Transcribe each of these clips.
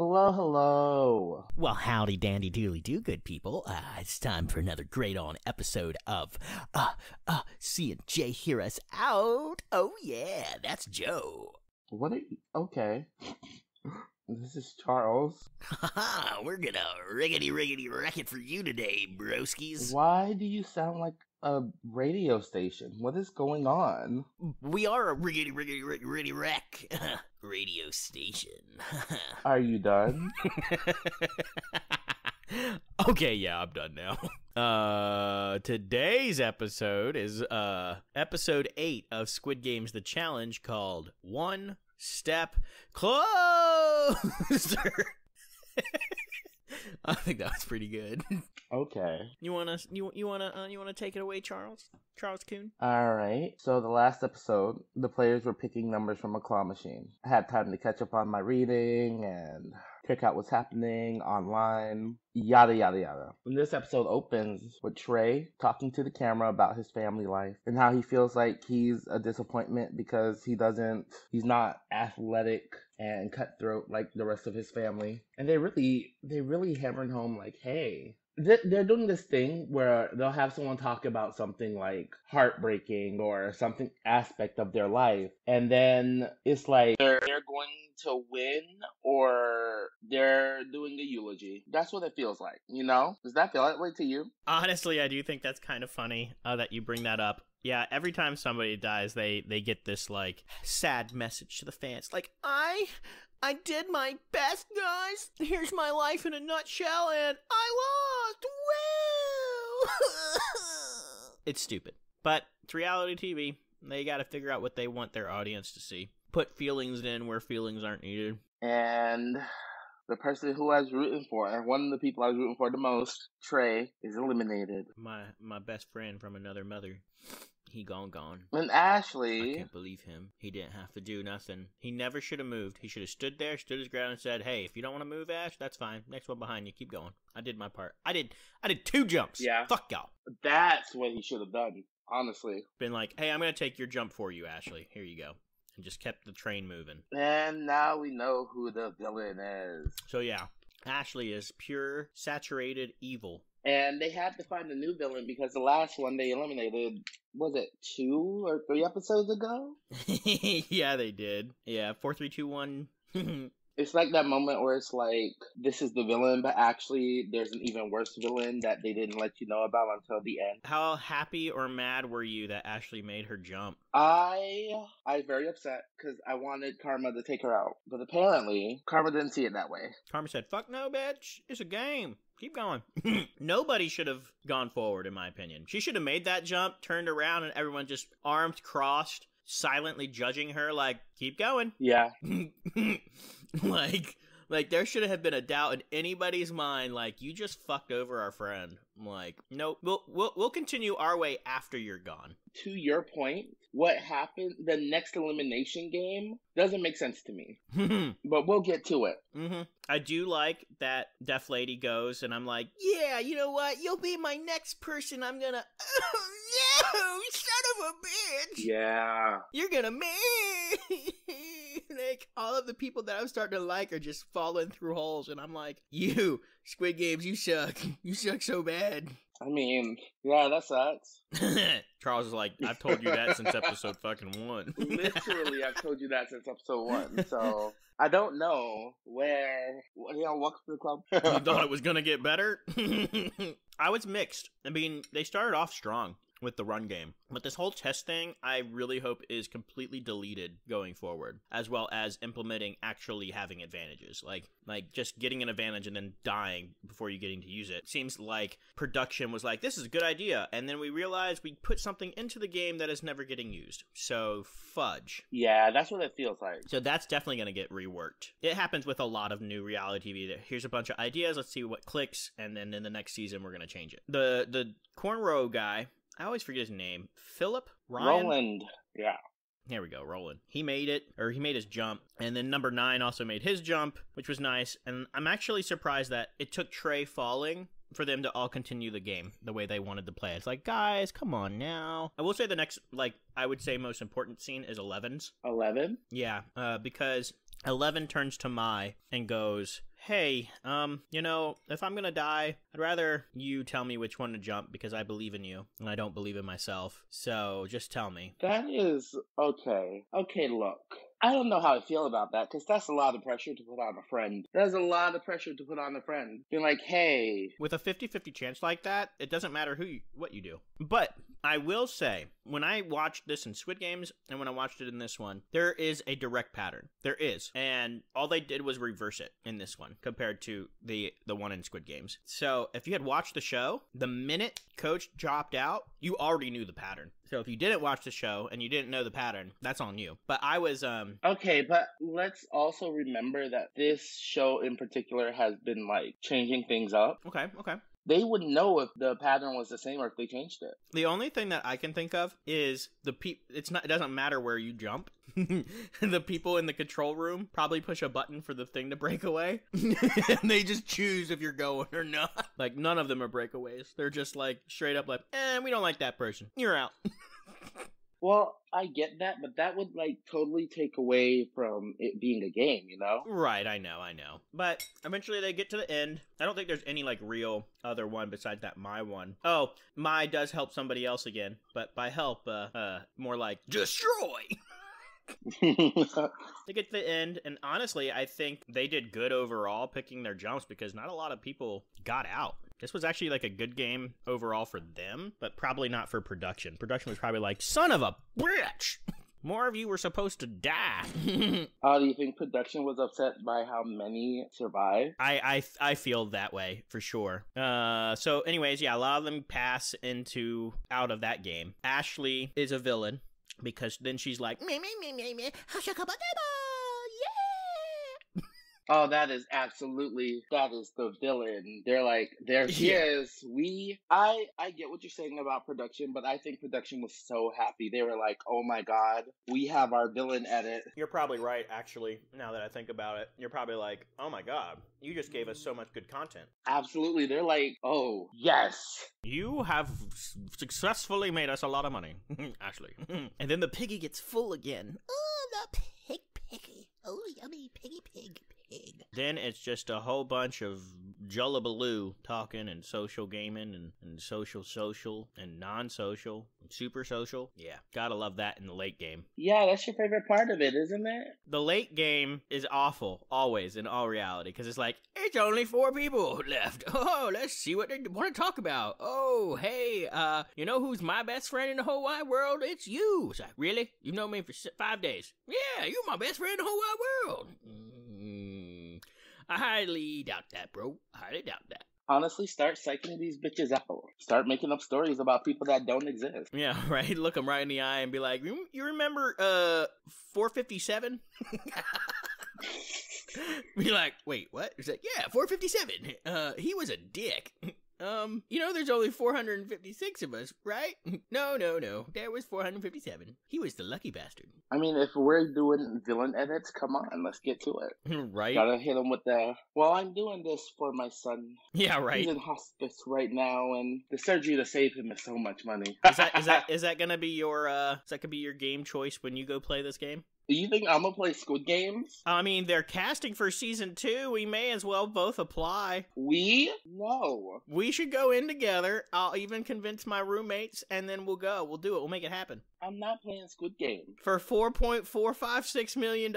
Hello, hello. Well, howdy dandy doodly do, good people. It's time for another great on episode of C&J Hear Us Out. Oh yeah, that's Joe. What are you? Okay. This is Charles. Haha, we're gonna riggedy wreck it for you today, broskies. Why do you sound like a radio station? What is going on? We are a riggedy wreck radio station. Are you done? Okay, yeah, I'm done now. Today's episode is episode 8 of Squid Games The Challenge, called One Step Closer. I think that was pretty good. Okay. You wanna take it away, Charles? Charles Kuhn? Alright. So the last episode, the players were picking numbers from a claw machine. I had time to catch up on my reading and check out what's happening online. Yada yada yada. And this episode opens with Trey talking to the camera about his family life and how he feels like he's a disappointment because he's not athletic and cutthroat like the rest of his family. And they really hammered home like, hey, they're doing this thing where they'll have someone talk about something like heartbreaking or something aspect of their life, and then it's like they're going to win or they're doing a eulogy. That's what it feels like, you know? Does that feel that way to you? Honestly, I do think that's kind of funny that you bring that up. Yeah, every time somebody dies, they get this, like, sad message to the fans. Like, I did my best, guys. Here's my life in a nutshell, and I lost. Woo! It's stupid. But it's reality TV. They gotta figure out what they want their audience to see. Put feelings in where feelings aren't needed. And the person who I was rooting for, and one of the people I was rooting for the most, Trey, is eliminated. My best friend from another mother. He gone. And Ashley... I can't believe him. He didn't have to do nothing. He never should have moved. He should have stood there, stood his ground, and said, hey, if you don't want to move, Ash, that's fine. Next one behind you. Keep going. I did my part. I did 2 jumps. Yeah. Fuck y'all. That's what he should have done, honestly. Been like, hey, I'm going to take your jump for you, Ashley. Here you go. And just kept the train moving. And now we know who the villain is. So yeah, Ashley is pure, saturated evil. And they had to find a new villain because the last one they eliminated, was it 2 or 3 episodes ago? Yeah, they did. Yeah, 4, 3, 2, 1. It's like that moment where it's like, this is the villain, but actually there's an even worse villain that they didn't let you know about until the end. How happy or mad were you that Ashley made her jump? I was very upset because I wanted Karma to take her out. But apparently, Karma didn't see it that way. Karma said, fuck no, bitch. It's a game. Keep going. Nobody should have gone forward, in my opinion. She should have made that jump, turned around, and everyone just arms crossed, silently judging her like, keep going. Yeah. Like there should have been a doubt in anybody's mind, like, you just fucked over our friend. Like, nope, we'll continue our way after you're gone. To your point, what happened, the next elimination game doesn't make sense to me. But we'll get to it. Mm-hmm. I do like that Deaf Lady goes, and I'm like, yeah, you know what? You'll be my next person. I'm gonna... Oh, no, son of a bitch! Yeah. You're gonna like, all of the people that I'm starting to like are just falling through holes, and I'm like, you, Squid Games, you suck. You suck so bad. I mean, yeah, that sucks. Charles is like, I've told you that since episode fucking 1. Literally, I've told you that since episode 1, so I don't know where, welcome to the club. You thought it was gonna get better? I was mixed. I mean, they started off strong with the run game, but this whole test thing, I really hope is completely deleted going forward, as well as implementing actually having advantages, like just getting an advantage and then dying before you getting to use it. Seems like production was like, this is a good idea, and then we realized we put something into the game that is never getting used, so fudge. Yeah, that's what it feels like. So that's definitely going to get reworked. It happens with a lot of new reality TV. Here's a bunch of ideas, let's see what clicks, and then in the next season we're going to change it. The cornrow guy, I always forget his name. Philip? Ryan? Roland. Yeah. Here we go, Roland. He made it, or he made his jump, and then number 9 also made his jump, which was nice, and I'm actually surprised that it took Trey falling for them to all continue the game the way they wanted to play. It's like, guys, come on now. I will say the next, I would say most important scene is 11's. 11? Yeah, because 11 turns to Mai and goes, hey, if I'm gonna die, I'd rather you tell me which one to jump because I believe in you and I don't believe in myself. So just tell me. That is okay. Okay, look. I don't know how I feel about that because that's a lot of pressure to put on a friend. There's a lot of pressure to put on a friend. Being like, hey. With a 50-50 chance like that, it doesn't matter what you do. But I will say, when I watched this in Squid Games and when I watched it in this one, there is a direct pattern. There is. And all they did was reverse it in this one compared to the one in Squid Games. So if you had watched the show, the minute Coach dropped out, you already knew the pattern. So if you didn't watch the show and you didn't know the pattern, that's on you. But I was Okay, but let's also remember that this show in particular has been like changing things up. Okay. They wouldn't know if the pattern was the same or if they changed it. The only thing that I can think of is it doesn't matter where you jump. The people in the control room probably push a button for the thing to break away. And they just choose if you're going or not. Like, none of them are breakaways. They're just like straight up like, we don't like that person. You're out. Well, I get that, but that would like totally take away from it being a game, you know? Right, I know. But eventually they get to the end. I don't think there's any like real other one besides that My one. Oh, My does help somebody else again, but by help, more like destroy. They get to the end, and honestly, I think they did good overall picking their jumps because not a lot of people got out. This was actually like a good game overall for them, but probably not for production. Production was probably like, son of a bitch! More of you were supposed to die. Do you think production was upset by how many survived? I feel that way for sure. So anyways, yeah, a lot of them pass out of that game. Ashley is a villain because then she's like, me, yeah. Oh, that is the villain. They're like, there she is. I get what you're saying about production, but I think production was so happy. They were like, oh my god, we have our villain edit. You're probably right, actually, now that I think about it. You're probably like, oh my god, you just gave us so much good content. Absolutely. They're like, oh, yes. You have successfully made us a lot of money, Ashley. And then the piggy gets full again. Oh, the piggy. Oh, yummy pig. Then it's just a whole bunch of Jullabaloo talking and social gaming and social and non-social and super social. Yeah, gotta love that in the late game. Yeah, that's your favorite part of it, isn't it? The late game is awful, always, in all reality, because it's like, it's only 4 people left. Oh, let's see what they want to talk about. Oh, hey, you know who's my best friend in the whole wide world? It's you. It's like, really? You've known me for 5 days. Yeah, you're my best friend in the whole wide world. I highly doubt that, bro. I highly doubt that. Honestly, start psyching these bitches out. Start making up stories about people that don't exist. Yeah, right? Look them right in the eye and be like, you remember 457? Be like, wait, what? He's like, yeah, 457. He was a dick. There's only 456 of us, right? No. There was 457. He was the lucky bastard. I mean, if we're doing villain edits, come on, let's get to it. Right? Gotta hit him with I'm doing this for my son. Yeah, right. He's in hospice right now, and the surgery to save him is so much money. Is that gonna be your game choice when you go play this game? Do you think I'm gonna play Squid Games? I mean, they're casting for season 2. We may as well both apply. No. We should go in together. I'll even convince my roommates, and then we'll go. We'll do it. We'll make it happen. I'm not playing Squid Game. For $4.456 million?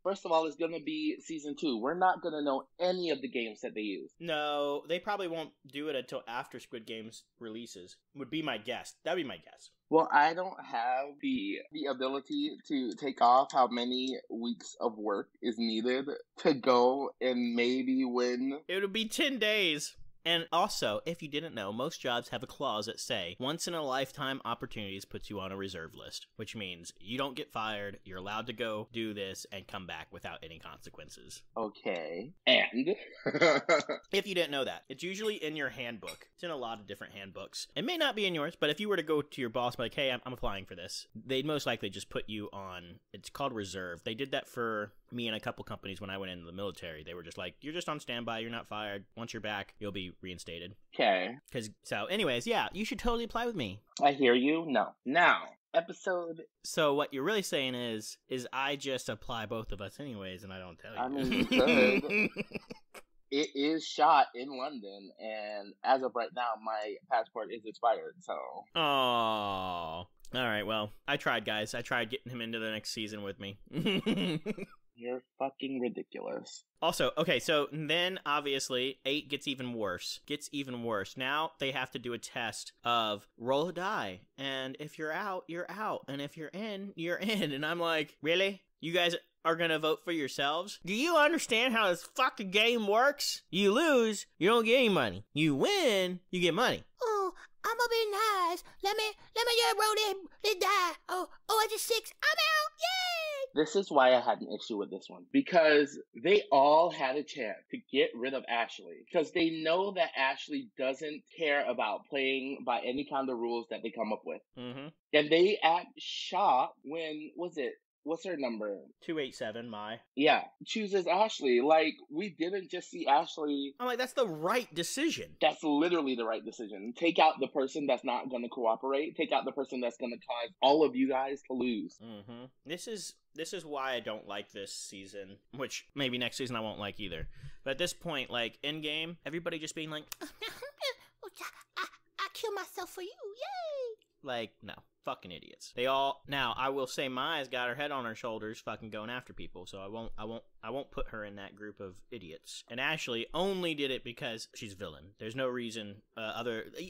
First of all, it's gonna be season 2. We're not gonna know any of the games that they use. No, they probably won't do it until after Squid Games releases. Would be my guess. That'd be my guess. Well, I don't have the ability to take off how many weeks of work is needed to go and maybe win. It would be 10 days. And also, if you didn't know, most jobs have a clause that say, once-in-a-lifetime opportunities puts you on a reserve list, which means you don't get fired, you're allowed to go do this, and come back without any consequences. Okay. And? If you didn't know that, it's usually in your handbook. It's in a lot of different handbooks. It may not be in yours, but if you were to go to your boss, like, hey, I'm applying for this, they'd most likely just put you on, it's called reserve. They did that for me and a couple companies when I went into the military. They were just like, you're just on standby, you're not fired. Once you're back, you'll be reinstated. Okay. So anyways, yeah, you should totally apply with me. I hear you. No. Now, episode... So what you're really saying is I just apply both of us anyways, and I don't tell you. I mean, you could. it is shot in London, and as of right now, my passport is expired. So, Oh. All right, well, I tried, guys. I tried getting him into the next season with me. you're fucking ridiculous. Also, okay, so then obviously 8 gets even worse. Now they have to do a test of roll a die, and if you're out, you're out, and if you're in, you're in. And I'm like, really? You guys are gonna vote for yourselves? Do you understand how this fucking game works? You lose, you don't get any money. You win, you get money. Oh, I'm gonna be nice. Let me just roll this die. Oh, it's a 6. I'm out. Yay! This is why I had an issue with this one. Because they all had a chance to get rid of Ashley. Because they know that Ashley doesn't care about playing by any kind of rules that they come up with. Mm-hmm. And they act shocked when, what's her number? 287, my. Yeah, chooses Ashley. Like, we didn't just see Ashley. I'm like, that's the right decision. That's literally the right decision. Take out the person that's not going to cooperate. Take out the person that's going to cause all of you guys to lose. Mm-hmm. This is why I don't like this season, which maybe next season I won't like either. But at this point, like, in-game, everybody just being like, I kill myself for you. Yay! like, no. Fucking idiots. They all now. I will say, Maya's got her head on her shoulders, fucking going after people. So I won't put her in that group of idiots. And Ashley only did it because she's villain. There's no reason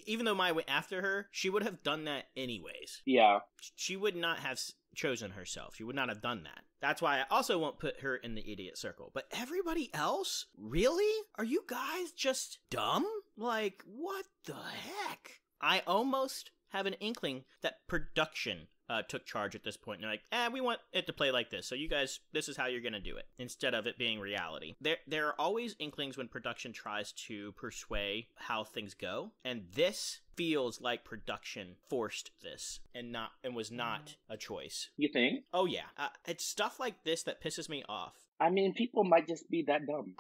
even though Maya went after her, she would have done that anyways. Yeah. She would not have chosen herself. She would not have done that. That's why I also won't put her in the idiot circle. But everybody else, really? Are you guys just dumb? Like, what the heck? I almost have an inkling that production took charge at this point. And they're like, we want it to play like this. So you guys, this is how you're going to do it, instead of it being reality. There are always inklings when production tries to persuade how things go. And this feels like production forced this and was not a choice. You think? Oh, yeah. It's stuff like this that pisses me off. I mean, people might just be that dumb.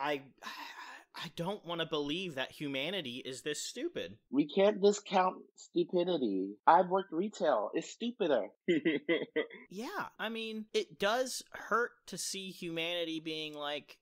I don't want to believe that humanity is this stupid. We can't discount stupidity. I've worked retail. It's stupider. Yeah, I mean, it does hurt to see humanity being like,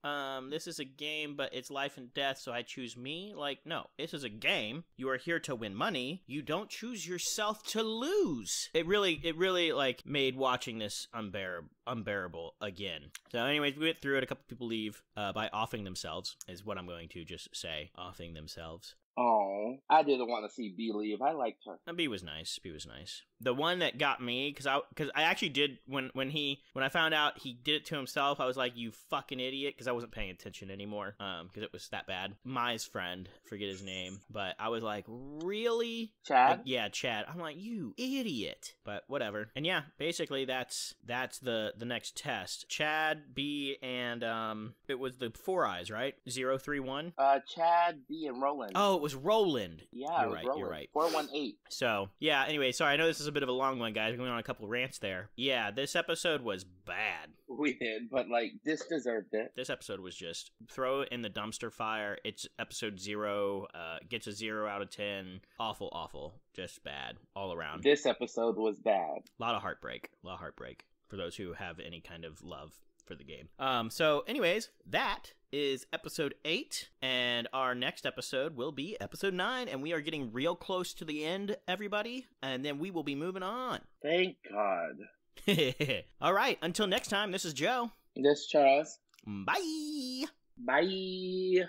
this is a game, but it's life and death, so I choose me. Like, no, this is a game. You are here to win money. You don't choose yourself to lose. It really, like, made watching this unbearable again. So anyways, we went through it. A couple people leave by offing themselves, is what I'm going to just say. Offing themselves. Oh, I didn't want to see B leave. I liked her. B was nice. The one that got me, because I actually did, when I found out he did it to himself, I was like, you fucking idiot, because I wasn't paying attention anymore, because it was that bad. Mai's friend, forget his name, but I was like, really? Chad? Yeah, Chad. I'm like, you idiot. But whatever. And yeah, basically that's the next test. Chad, B, and it was the Four Eyes, right? 031? Chad, B, and Roland. Oh, it was Roland. Yeah, You're right. 418. So, yeah, anyway, sorry, I know this is a bit of a long one, guys. We're going on a couple rants there. Yeah, this episode was bad. We did, but, like, this deserved it. This episode was just throw it in the dumpster fire. It's episode 0, gets a 0 out of 10. Awful. Just bad all around. This episode was bad. A lot of heartbreak for those who have any kind of love for the game. So anyways, that is episode 8, and our next episode will be episode 9, and we are getting real close to the end, everybody, and then we will be moving on. Thank God. All right, until next time, this is Joe. This is Charles. Bye. Bye.